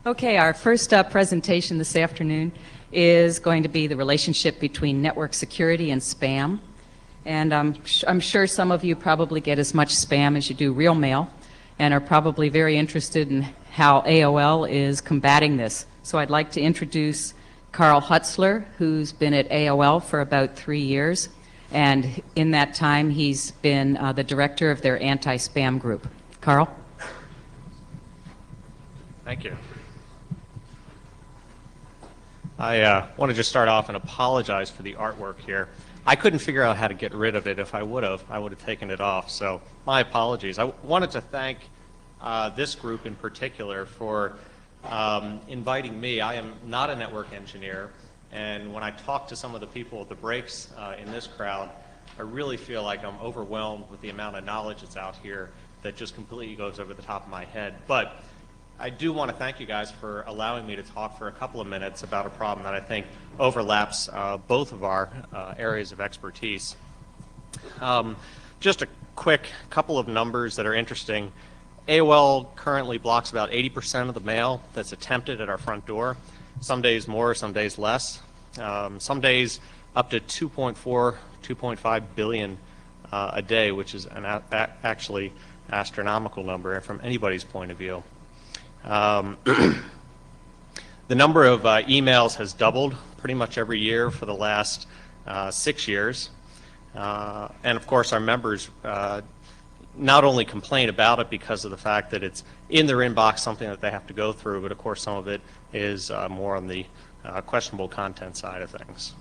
Okay, our first presentation this afternoon is going to be the relationship between network security and spam. And I'm sure some of you probably get as much spam as you do real mail and are probably very interested in how AOL is combating this. So I'd like to introduce Carl Hutzler, who's been at AOL for about 3 years. And in that time, he's been the director of their anti-spam group. Carl? Thank you. I want to just start off and apologize for the artwork here. I couldn't figure out how to get rid of it. If I would have taken it off. So my apologies. I wanted to thank this group in particular for inviting me. I am not a network engineer, and when I talk to some of the people at the breaks in this crowd, I really feel like I'm overwhelmed with the amount of knowledge that's out here that just completely goes over the top of my head. But I do want to thank you guys for allowing me to talk for a couple of minutes about a problem that I think overlaps both of our areas of expertise. Just a quick couple of numbers that are interesting. AOL currently blocks about 80% of the mail that's attempted at our front door. Some days more, some days less. Some days up to 2.4, 2.5 billion a day, which is an actually astronomical number from anybody's point of view. The number of emails has doubled pretty much every year for the last 6 years. And of course our members not only complain about it because of the fact that it's in their inbox, something that they have to go through, but of course some of it is more on the questionable content side of things.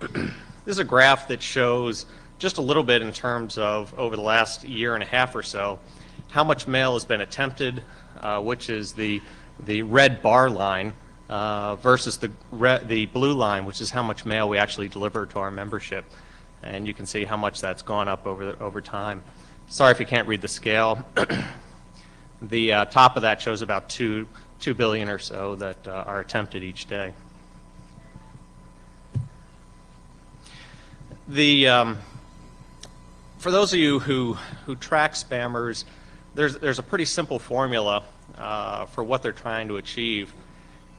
This is a graph that shows just a little bit in terms of over the last year and a half or so how much mail has been attempted, which is the red bar line, versus the blue line, which is how much mail we actually deliver to our membership. And you can see how much that's gone up over time. Sorry if you can't read the scale. The top of that shows about 2 billion or so that are attempted each day. For those of you who track spammers, there's a pretty simple formula for what they're trying to achieve.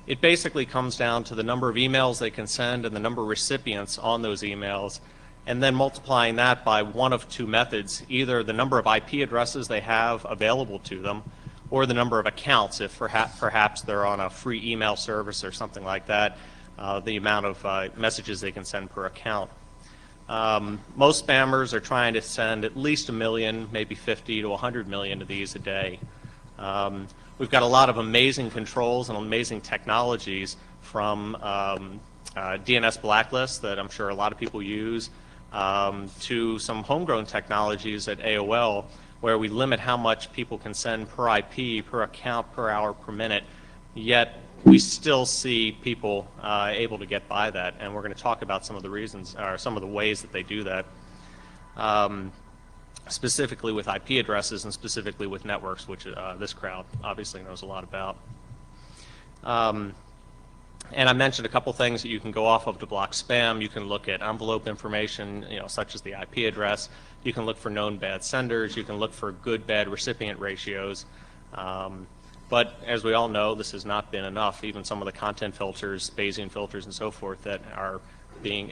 It basically comes down to the number of emails they can send and the number of recipients on those emails, and then multiplying that by one of two methods, either the number of IP addresses they have available to them or the number of accounts, if perhaps they're on a free email service or something like that, the amount of messages they can send per account. Most spammers are trying to send at least 1 million, maybe 50 to 100 million of these a day. We've got a lot of amazing controls and amazing technologies, from DNS blacklists that I'm sure a lot of people use, to some homegrown technologies at AOL where we limit how much people can send per IP, per account, per hour, per minute, yet we still see people able to get by that, and we're going to talk about some of the reasons, or some of the ways that they do that, specifically with IP addresses and specifically with networks, which this crowd obviously knows a lot about. And I mentioned a couple things that you can go off of to block spam. You can look at envelope information, such as the IP address. You can look for known bad senders. You can look for good-bad recipient ratios. But as we all know, this has not been enough. Even some of the content filters, Bayesian filters and so forth, that are being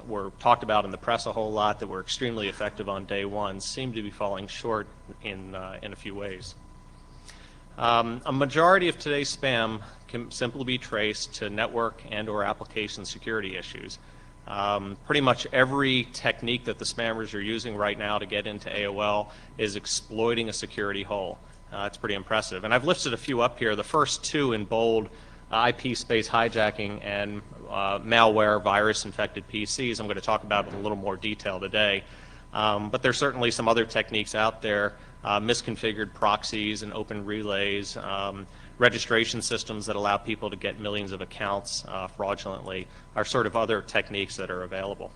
were talked about in the press a whole lot, that were extremely effective on day one, seem to be falling short in a few ways. A majority of today's spam can simply be traced to network and or application security issues. Pretty much every technique that the spammers are using right now to get into AOL is exploiting a security hole. It's pretty impressive. And I've listed a few up here. The first two in bold, IP space hijacking and malware virus-infected PCs, I'm going to talk about in a little more detail today. But there's certainly some other techniques out there, misconfigured proxies and open relays, registration systems that allow people to get millions of accounts fraudulently, are sort of other techniques that are available.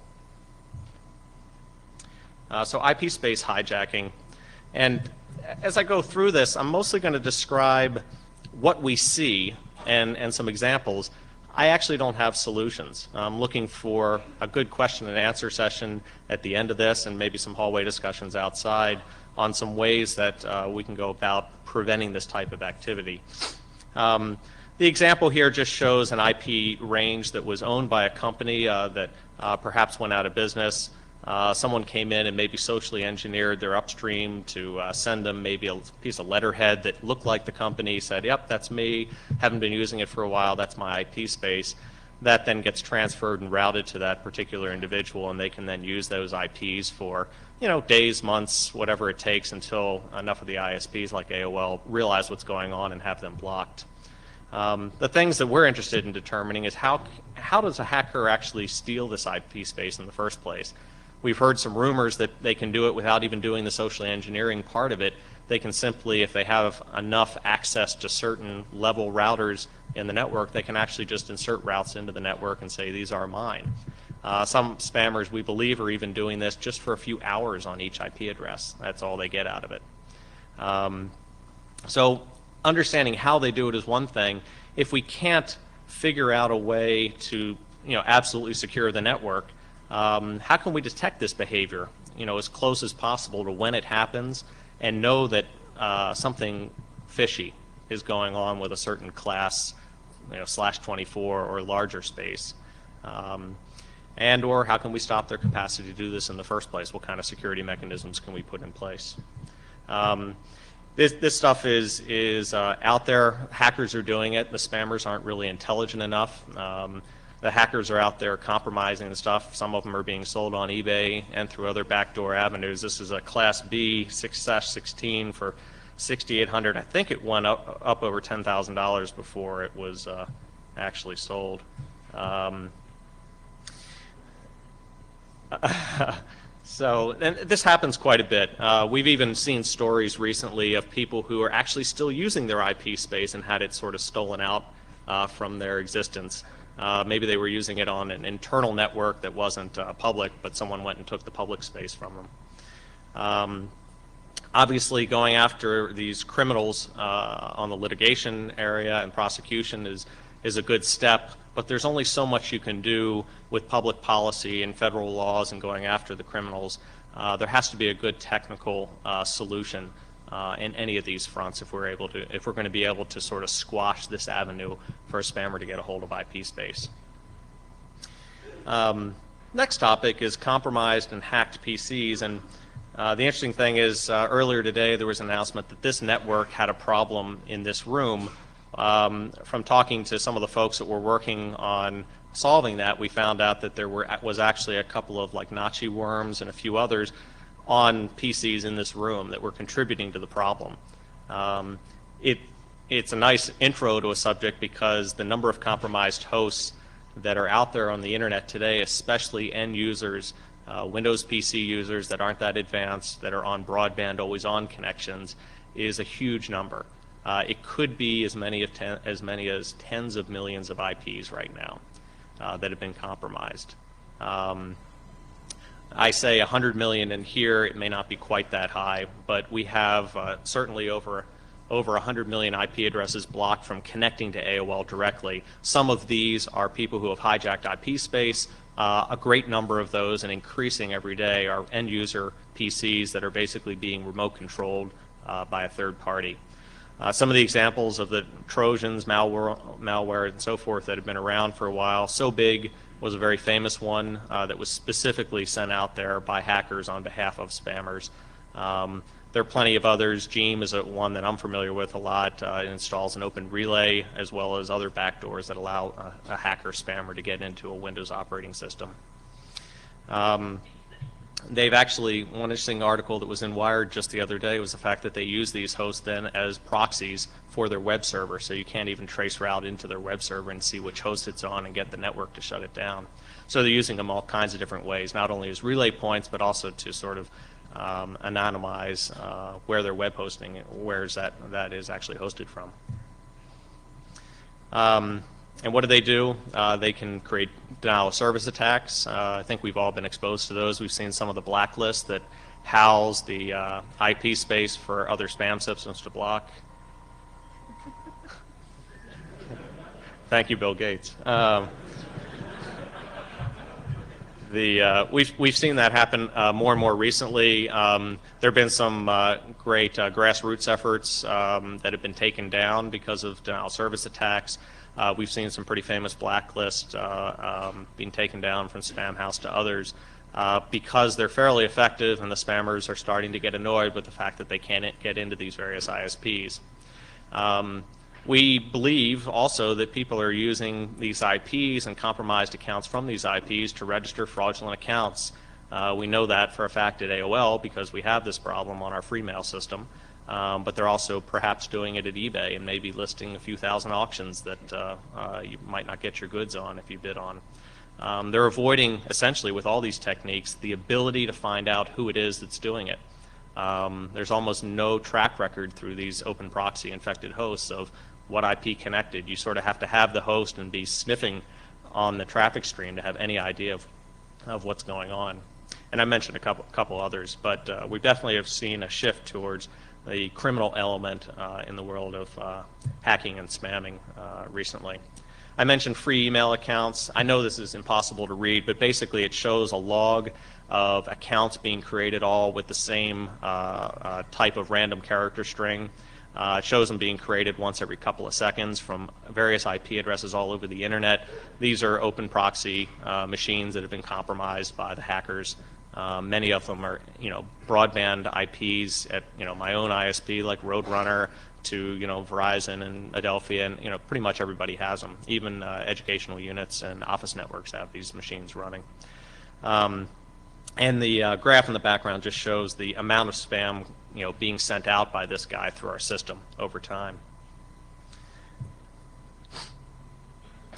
So IP space hijacking. And as I go through this, I'm mostly going to describe what we see and some examples. I actually don't have solutions. I'm looking for a good question and answer session at the end of this, and maybe some hallway discussions outside on some ways that we can go about preventing this type of activity. The example here just shows an IP range that was owned by a company that perhaps went out of business. Someone came in and maybe socially engineered their upstream to send them maybe a piece of letterhead that looked like the company, said, yep, that's me, haven't been using it for a while, that's my IP space. That then gets transferred and routed to that particular individual, and they can then use those IPs for, you know, days, months, whatever it takes until enough of the ISPs like AOL realize what's going on and have them blocked. The things that we're interested in determining is how does a hacker actually steal this IP space in the first place? We've heard some rumors that they can do it without even doing the social engineering part of it. They can simply, if they have enough access to certain level routers in the network, they can actually just insert routes into the network and say, these are mine. Some spammers, we believe, are even doing this just for a few hours on each IP address. That's all they get out of it. So understanding how they do it is one thing. If we can't figure out a way to, you know, absolutely secure the network, how can we detect this behavior, you know, as close as possible to when it happens and know that something fishy is going on with a certain class, you know, /24 or larger space? And or how can we stop their capacity to do this in the first place? What kind of security mechanisms can we put in place? This stuff is out there. Hackers are doing it. The spammers aren't really intelligent enough. The hackers are out there compromising the stuff. Some of them are being sold on eBay and through other backdoor avenues. This is a Class B 6/16 for $6,800. I think it went up over $10,000 before it was actually sold. So, and this happens quite a bit. We've even seen stories recently of people who are actually still using their IP space and had it sort of stolen out from their existence. Maybe they were using it on an internal network that wasn't public, but someone went and took the public space from them. Obviously, going after these criminals on the litigation area and prosecution is a good step, but there's only so much you can do with public policy and federal laws and going after the criminals. There has to be a good technical solution in any of these fronts if we're going to be able to sort of squash this avenue for a spammer to get a hold of IP space. Next topic is compromised and hacked PCs, and the interesting thing is earlier today there was an announcement that this network had a problem in this room. From talking to some of the folks that were working on solving that, we found out that there was actually a couple of like Nazi worms and a few others on PCs in this room that were contributing to the problem. It's a nice intro to a subject because the number of compromised hosts that are out there on the internet today, especially end users, Windows PC users that aren't that advanced, that are on broadband always-on connections, is a huge number. It could be as many as tens of millions of IPs right now that have been compromised. I say 100 million in here. It may not be quite that high, but we have certainly over 100 million IP addresses blocked from connecting to AOL directly. Some of these are people who have hijacked IP space. A great number of those, and increasing every day, are end user PCs that are basically being remote controlled by a third party. Some of the examples of the Trojans, malware, and so forth that have been around for a while. So Big was a very famous one that was specifically sent out there by hackers on behalf of spammers. There are plenty of others. Geme is one that I'm familiar with a lot. It installs an open relay as well as other backdoors that allow a hacker spammer to get into a Windows operating system. They've actually, one interesting article that was in Wired just the other day was the fact that they use these hosts then as proxies for their web server, so you can't even trace route into their web server and see which host it's on and get the network to shut it down. So they're using them all kinds of different ways, not only as relay points, but also to sort of anonymize where their web hosting, where that is actually hosted from. And what do? They can create denial of service attacks. I think we've all been exposed to those. We've seen some of the blacklists that house the IP space for other spam systems to block. Thank you, Bill Gates. We've seen that happen more and more recently. There have been some great grassroots efforts that have been taken down because of denial of service attacks. We've seen some pretty famous blacklists being taken down from Spamhaus to others because they're fairly effective, and the spammers are starting to get annoyed with the fact that they can't get into these various ISPs. We believe also that people are using these IPs and compromised accounts from these IPs to register fraudulent accounts. We know that for a fact at AOL because we have this problem on our free mail system, but they're also perhaps doing it at eBay and maybe listing a few thousand auctions that you might not get your goods on if you bid on. They're avoiding, essentially with all these techniques, the ability to find out who it is that's doing it. There's almost no track record through these open proxy infected hosts of what IP connected. You sort of have to have the host and be sniffing on the traffic stream to have any idea of what's going on. And I mentioned a couple others, but we definitely have seen a shift towards the criminal element in the world of hacking and spamming recently. I mentioned free email accounts. I know this is impossible to read, but basically it shows a log of accounts being created all with the same type of random character string. It shows them being created once every couple of seconds from various IP addresses all over the internet. These are open proxy machines that have been compromised by the hackers. Many of them are, broadband IPs at, my own ISP like Roadrunner to, Verizon and Adelphia, and, pretty much everybody has them. Even educational units and office networks have these machines running. And the graph in the background just shows the amount of spam, being sent out by this guy through our system over time.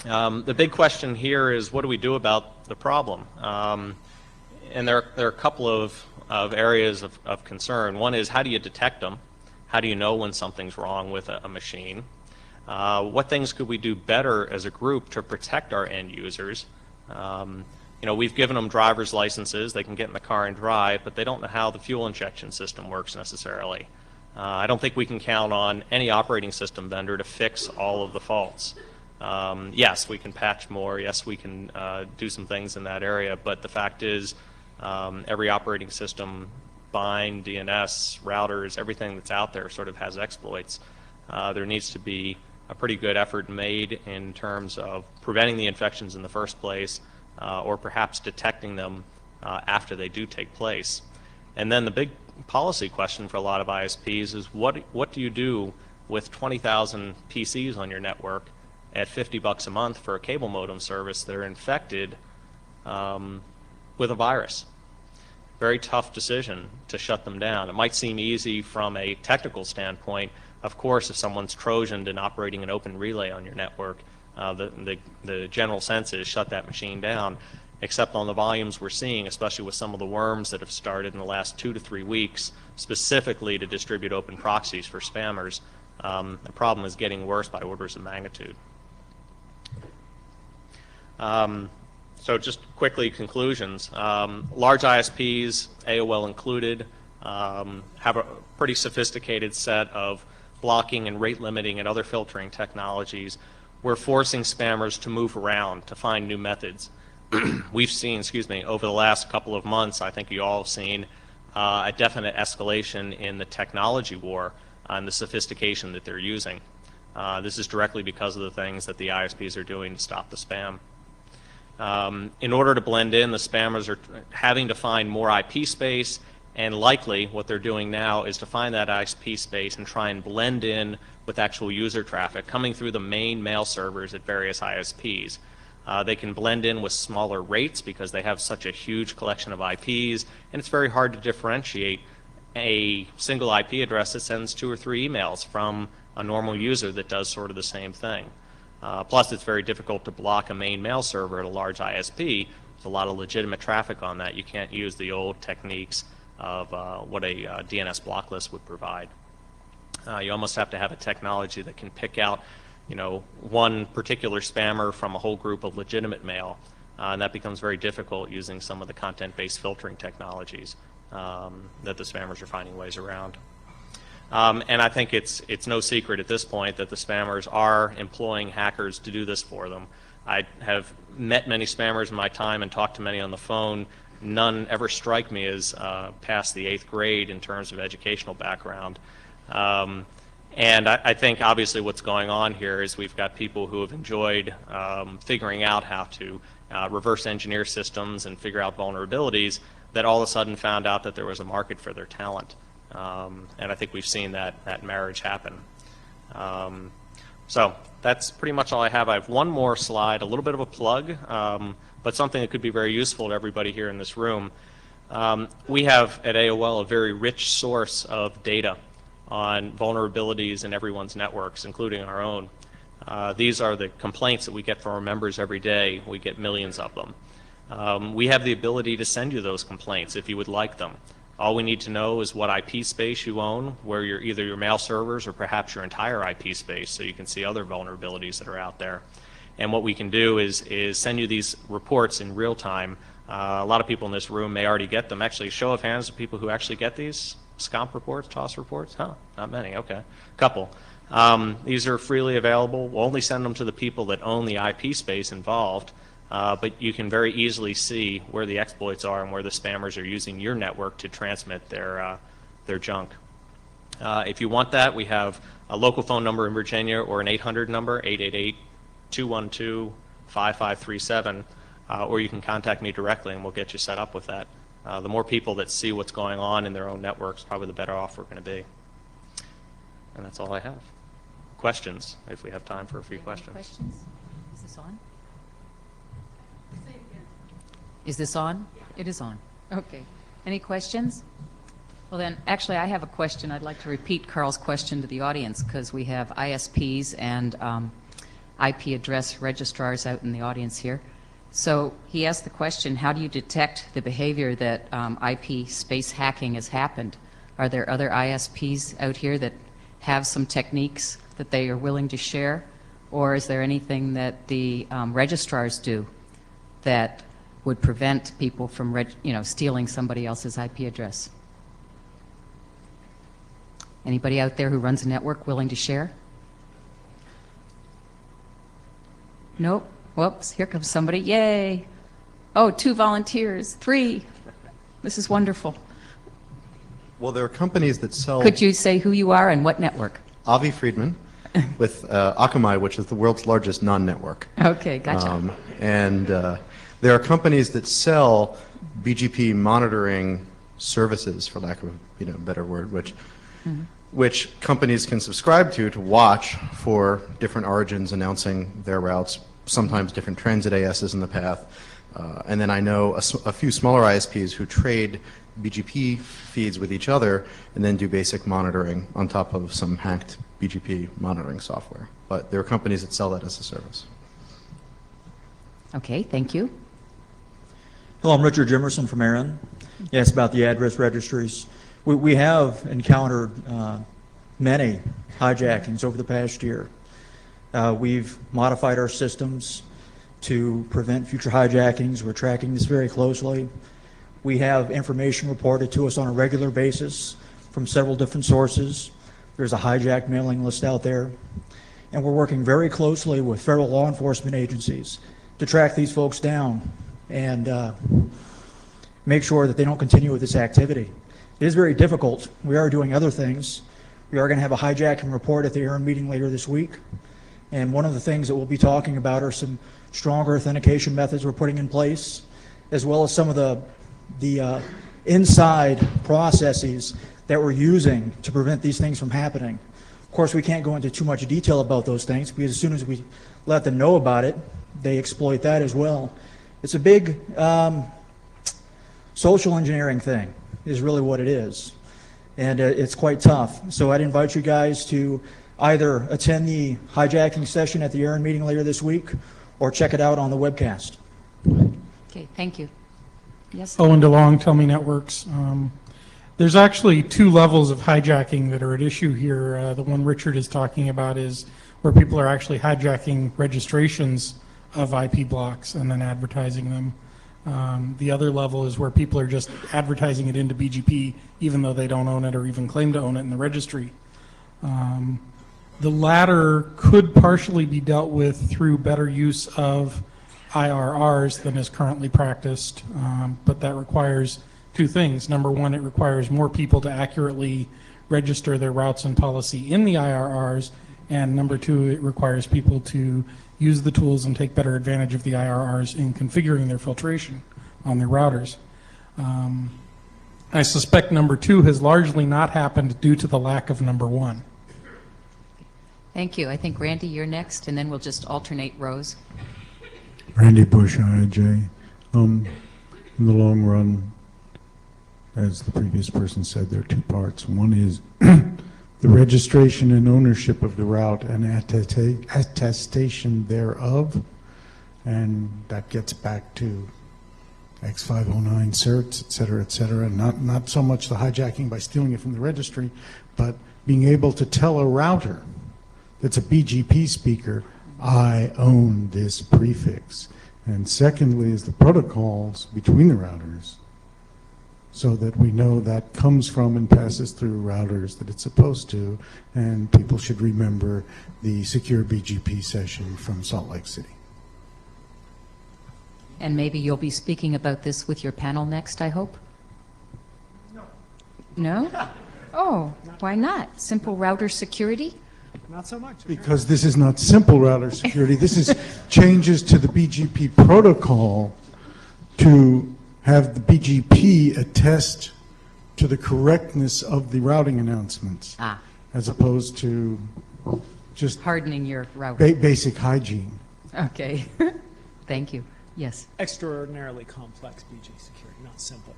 The big question here is, what do we do about the problem? And there are a couple of areas of concern. One is, how do you detect them? How do you know when something's wrong with a machine? What things could we do better as a group to protect our end users? We've given them driver's licenses. They can get in the car and drive, but they don't know how the fuel injection system works necessarily. I don't think we can count on any operating system vendor to fix all of the faults. Yes, we can patch more. Yes, we can do some things in that area, but the fact is every operating system, bind, DNS, routers, everything that's out there sort of has exploits. There needs to be a pretty good effort made in terms of preventing the infections in the first place, or perhaps detecting them after they do take place. And then the big policy question for a lot of ISPs is, what do you do with 20,000 PCs on your network at $50 a month for a cable modem service that are infected with a virus? Very tough decision to shut them down. It might seem easy from a technical standpoint. Of course, if someone's Trojaned and operating an open relay on your network, the general sense is shut that machine down, except on the volumes we're seeing, especially with some of the worms that have started in the last 2 to 3 weeks, specifically to distribute open proxies for spammers. The problem is getting worse by orders of magnitude. So just quickly, conclusions. Large ISPs, AOL included, have a pretty sophisticated set of blocking and rate limiting and other filtering technologies. We're forcing spammers to move around to find new methods. We've seen, over the last couple of months, I think you all have seen a definite escalation in the technology war and the sophistication that they're using. This is directly because of the things that the ISPs are doing to stop the spam. In order to blend in, the spammers are having to find more IP space, and likely what they're doing now is to find that ISP space and try and blend in with actual user traffic coming through the main mail servers at various ISPs. They can blend in with smaller rates because they have such a huge collection of IPs, and it's very hard to differentiate a single IP address that sends 2 or 3 emails from a normal user that does sort of the same thing. Plus, it's very difficult to block a main mail server at a large ISP. There's a lot of legitimate traffic on that. You can't use the old techniques of what a DNS block list would provide. You almost have to have a technology that can pick out, one particular spammer from a whole group of legitimate mail, and that becomes very difficult using some of the content-based filtering technologies that the spammers are finding ways around. And I think it's no secret at this point that the spammers are employing hackers to do this for them. I have met many spammers in my time and talked to many on the phone. None ever strike me as past the 8th grade in terms of educational background. And I think obviously what's going on here is we've got people who have enjoyed figuring out how to reverse engineer systems and figure out vulnerabilities that all of a sudden found out that there was a market for their talent. And I think we've seen that marriage happen. So that's pretty much all I have. I have one more slide, a little bit of a plug, but something that could be very useful to everybody here in this room. We have at AOL a very rich source of data on vulnerabilities in everyone's networks, including our own. These are the complaints that we get from our members every day. We get millions of them. We have the ability to send you those complaints if you would like them. All we need to know is what IP space you own, where either your mail servers or perhaps your entire IP space, so you can see other vulnerabilities that are out there. And what we can do is send you these reports in real time. A lot of people in this room may already get them. Actually, show of hands of people who actually get these SCOMP reports, TOS reports? Huh, not many, okay. Couple. These are freely available. We'll only send them to the people that own the IP space involved. But you can very easily see where the exploits are and where the spammers are using your network to transmit their junk. If you want that, we have a local phone number in Virginia or an 800 number, 888-212-5537, or you can contact me directly and we'll get you set up with that. The more people that see what's going on in their own networks, probably the better off we're going to be. And that's all I have. Questions, if we have time for a few questions. Questions? Is this on? Is this on? Yeah. It is on. Okay. Any questions? Well then, actually I have a question. I'd like to repeat Carl's question to the audience because we have ISPs and IP address registrars out in the audience here. So he asked the question, how do you detect the behavior that IP space hacking has happened? Are there other ISPs out here that have some techniques that they are willing to share? Or is there anything that the registrars do that would prevent people from stealing somebody else's IP address? Anybody out there who runs a network willing to share? Nope. Whoops, here comes somebody. Yay. Oh, 2 volunteers. 3. This is wonderful. Well, there are companies that sell... Could you say who you are and what network? Avi Friedman with Akamai, which is the world's largest non-network. Okay, gotcha. There are companies that sell BGP monitoring services, for lack of a better word, which companies can subscribe to watch for different origins announcing their routes, sometimes different transit ASs in the path. And then I know a few smaller ISPs who trade BGP feeds with each other and then do basic monitoring on top of some hacked BGP monitoring software. But there are companies that sell that as a service. Okay, thank you. Hello, I'm Richard Jimerson from Aaron. Yes, about the address registries. We have encountered many hijackings over the past year. We've modified our systems to prevent future hijackings. We're tracking this very closely. We have information reported to us on a regular basis from several different sources. There's a hijack mailing list out there. And we're working very closely with federal law enforcement agencies to track these folks down and make sure that they don't continue with this activity. It is very difficult. We are doing other things. We are going to have a hijacking report at the AARN meeting later this week. And one of the things that we'll be talking about are some stronger authentication methods we're putting in place, as well as some of the inside processes that we're using to prevent these things from happening. Of course, we can't go into too much detail about those things because as soon as we let them know about it, they exploit that as well. It's a big social engineering thing is really what it is. And it's quite tough. So I'd invite you guys to either attend the hijacking session at the AARN meeting later this week or check it out on the webcast. Okay, thank you. Yes? Owen DeLong, Tell Me Networks. There's actually 2 levels of hijacking that are at issue here. The one Richard is talking about is where people are actually hijacking registrations of IP blocks and then advertising them. The other level is where people are just advertising it into BGP even though they don't own it or even claim to own it in the registry. The latter could partially be dealt with through better use of IRRs than is currently practiced, but that requires two things. Number one, it requires more people to accurately register their routes and policy in the IRRs, and number two, it requires people to use the tools and take better advantage of the IRRs in configuring their filtration on their routers. I suspect number two has largely not happened due to the lack of number one. Thank you. I think, Randy, you're next, and then we'll just alternate rows. Randy Bush, IIJ. In the long run, as the previous person said, there are two parts. One is the registration and ownership of the route and attestation thereof, and that gets back to X509 certs, et cetera. Not so much the hijacking by stealing it from the registry, but being able to tell a router that's a BGP speaker, I own this prefix. And secondly is the protocols between the routers, so that we know that comes from and passes through routers that it's supposed to, and people should remember the secure BGP session from Salt Lake City. And maybe you'll be speaking about this with your panel next, I hope? No. No? Oh, why not? Simple router security? Not so much. Because this is not simple router security, this is changes to the BGP protocol to have the BGP attest to the correctness of the routing announcements, as opposed to just Hardening your router. basic hygiene. Okay. Thank you. Yes. Extraordinarily complex BG security, not simple.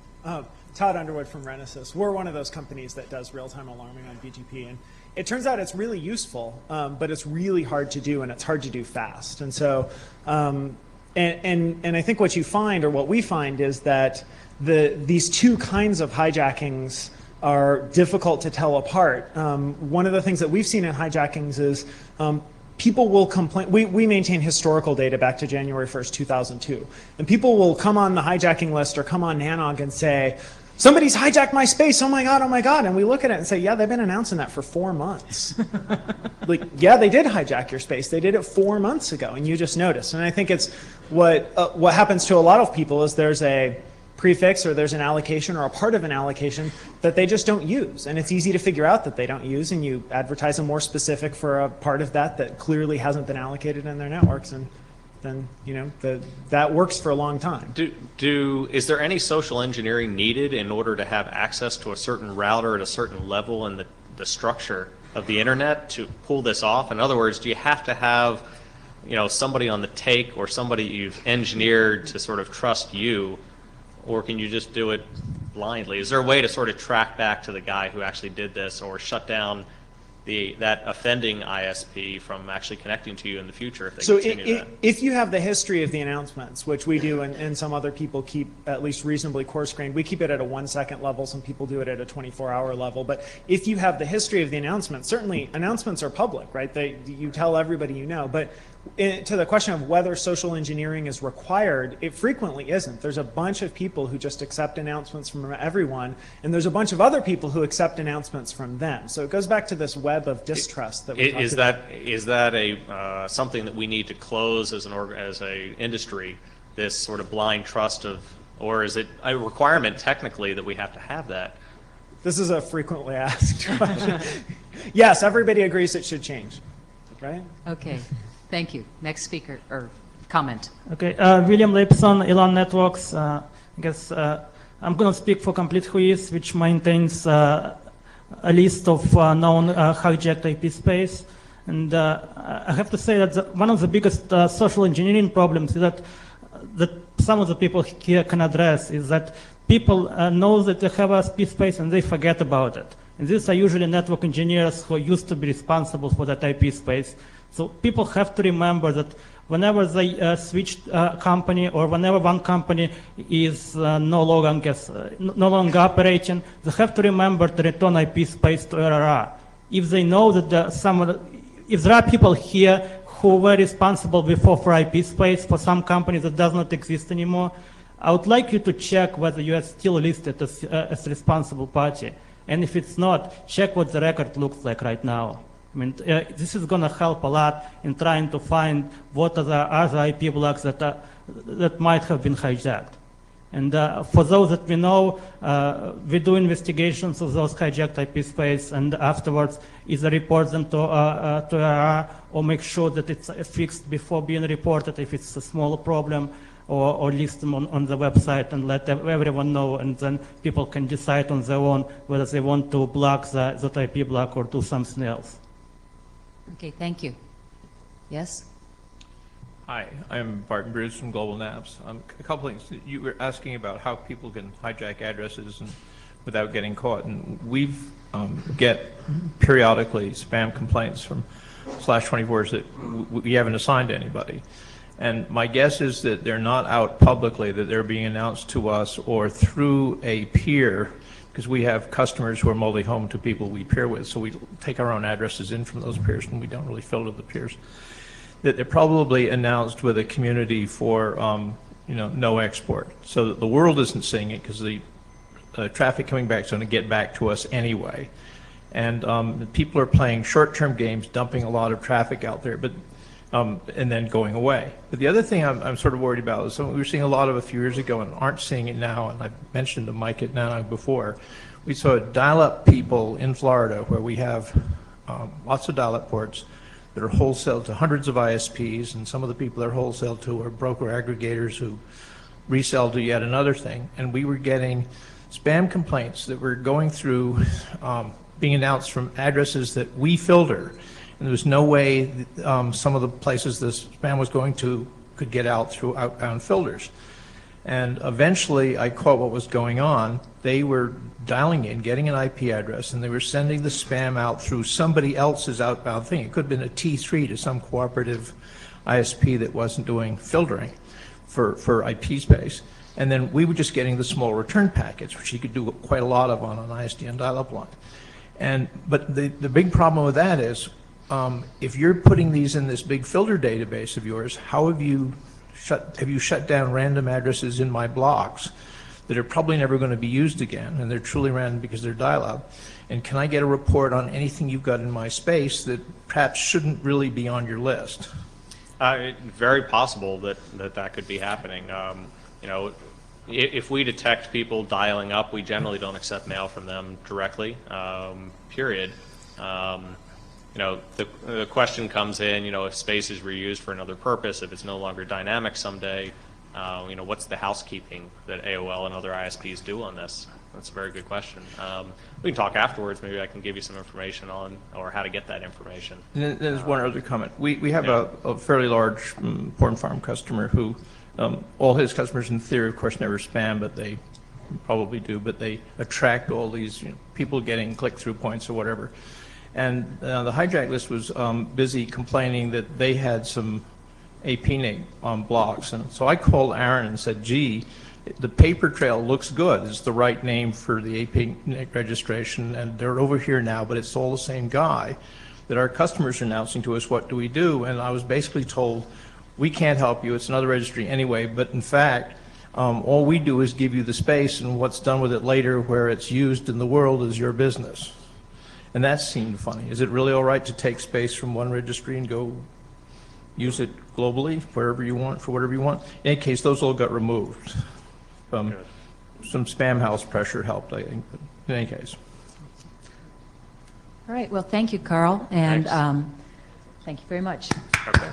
Todd Underwood from Renesas. We're one of those companies that does real-time alarming on BGP, and it turns out it's really useful, but it's really hard to do, and it's hard to do fast. And so, and I think what you find, or what we find, is that these two kinds of hijackings are difficult to tell apart. One of the things that we've seen in hijackings is people will complain. We maintain historical data back to January 1st, 2002. And people will come on the hijacking list or come on NANOG and say, somebody's hijacked my space, oh my God, oh my God. And we look at it and say, yeah, they've been announcing that for 4 months. Like, yeah, they did hijack your space. They did it 4 months ago, and you just noticed. And I think it's what happens to a lot of people is there's a prefix or there's an allocation or a part of an allocation that they just don't use. And it's easy to figure out that they don't use, and you advertise a more specific for a part of that clearly hasn't been allocated in their networks. And then, you know, that works for a long time. Is there any social engineering needed in order to have access to a certain router at a certain level in the structure of the internet to pull this off? In other words, do you have to have, you know, somebody on the take or somebody you've engineered to sort of trust you, or can you just do it blindly? Is there a way to sort of track back to the guy who actually did this, or shut down that offending ISP from actually connecting to you in the future if they continue that? If you have the history of the announcements, which we do, and some other people keep at least reasonably coarse-grained, we keep it at a 1-second level, some people do it at a 24-hour level, but if you have the history of the announcements, certainly announcements are public, right? You tell everybody you know, but to the question of whether social engineering is required, it frequently isn't. There's a bunch of people who just accept announcements from everyone, and there's a bunch of other people who accept announcements from them. So it goes back to this web of distrust that we talked about. Is that a something that we need to close as a industry, this sort of blind trust of, or is it a requirement technically that we have to have that? This is a frequently asked question. Yes, everybody agrees it should change, right? Okay. Thank you. Next speaker or comment. Okay, William Lipson, Elan Networks. I guess I'm going to speak for Complete Whois, which maintains a list of known hijacked IP space. And I have to say that one of the biggest social engineering problems is that some of the people here can address is that people know that they have a IP space and they forget about it. And these are usually network engineers who used to be responsible for that IP space. So people have to remember that whenever they switch company, or whenever one company is no longer operating, they have to remember to return IP space to RRR. If they know that if there are people here who were responsible before for IP space for some company that does not exist anymore, I would like you to check whether you are still listed as responsible party. And if it's not, check what the record looks like right now. I mean, this is going to help a lot in trying to find what are the other IP blocks that might have been hijacked. And for those that we know, we do investigations of those hijacked IP space, and afterwards either report them to ERR or make sure that it's fixed before being reported if it's a small problem, or list them on the website and let everyone know, and then people can decide on their own whether they want to block that IP block or do something else. Okay, thank you. Yes? Hi, I'm Barton Bruce from Global Naps. A couple things. You were asking about how people can hijack addresses without getting caught, and we've get periodically spam complaints from /24s that we haven't assigned to anybody. And my guess is that they're not out publicly, that they're being announced to us or through a peer, because we have customers who are multi-home to people we peer with, so we take our own addresses in from those peers, and we don't really filter the peers. That they're probably announced with a community for, no export, so that the world isn't seeing it, because the traffic coming back is going to get back to us anyway. And people are playing short-term games, dumping a lot of traffic out there, but and then going away. But the other thing I'm sort of worried about is something we were seeing a lot of a few years ago and aren't seeing it now, and I've mentioned to Mike at NANOG before. We saw dial-up people in Florida where we have lots of dial-up ports that are wholesale to hundreds of ISPs, and some of the people they're wholesale to are broker aggregators who resell to yet another thing. And we were getting spam complaints that were going through, being announced from addresses that we filter. And there was no way some of the places this spam was going to could get out through outbound filters. And eventually I caught what was going on. They were dialing in, getting an IP address, and they were sending the spam out through somebody else's outbound thing. It could have been a T3 to some cooperative ISP that wasn't doing filtering for IP space. And then we were just getting the small return packets, which you could do quite a lot of on an ISDN dial-up line. But the big problem with that is, if you're putting these in this big filter database of yours, how have you shut down random addresses in my blocks that are probably never going to be used again, and they're truly random because they're dial-up? And can I get a report on anything you've got in my space that perhaps shouldn't really be on your list? Very possible that could be happening. If we detect people dialing up, we generally don't accept mail from them directly, period. The question comes in, if space is reused for another purpose, if it's no longer dynamic someday, what's the housekeeping that AOL and other ISPs do on this? That's a very good question. We can talk afterwards. Maybe I can give you some information on or how to get that information. And there's one other comment. We have a fairly large porn farm customer who, all his customers in theory, of course, never spam, but they probably do, but they attract all these people getting click-through points or whatever. And the hijack list was busy complaining that they had some APNIC blocks. And so I called Aaron and said, gee, the paper trail looks good. It's the right name for the APNIC registration, and they're over here now, but it's all the same guy that our customers are announcing to us. What do we do? And I was basically told, we can't help you. It's another registry anyway. But in fact, all we do is give you the space, and what's done with it later where it's used in the world is your business. And that seemed funny. Is it really all right to take space from one registry and go use it globally wherever you want, for whatever you want? In any case, those all got removed. Some spam house pressure helped, I think, but in any case. All right, well, thank you, Carl, and Thanks. thank you very much. Okay.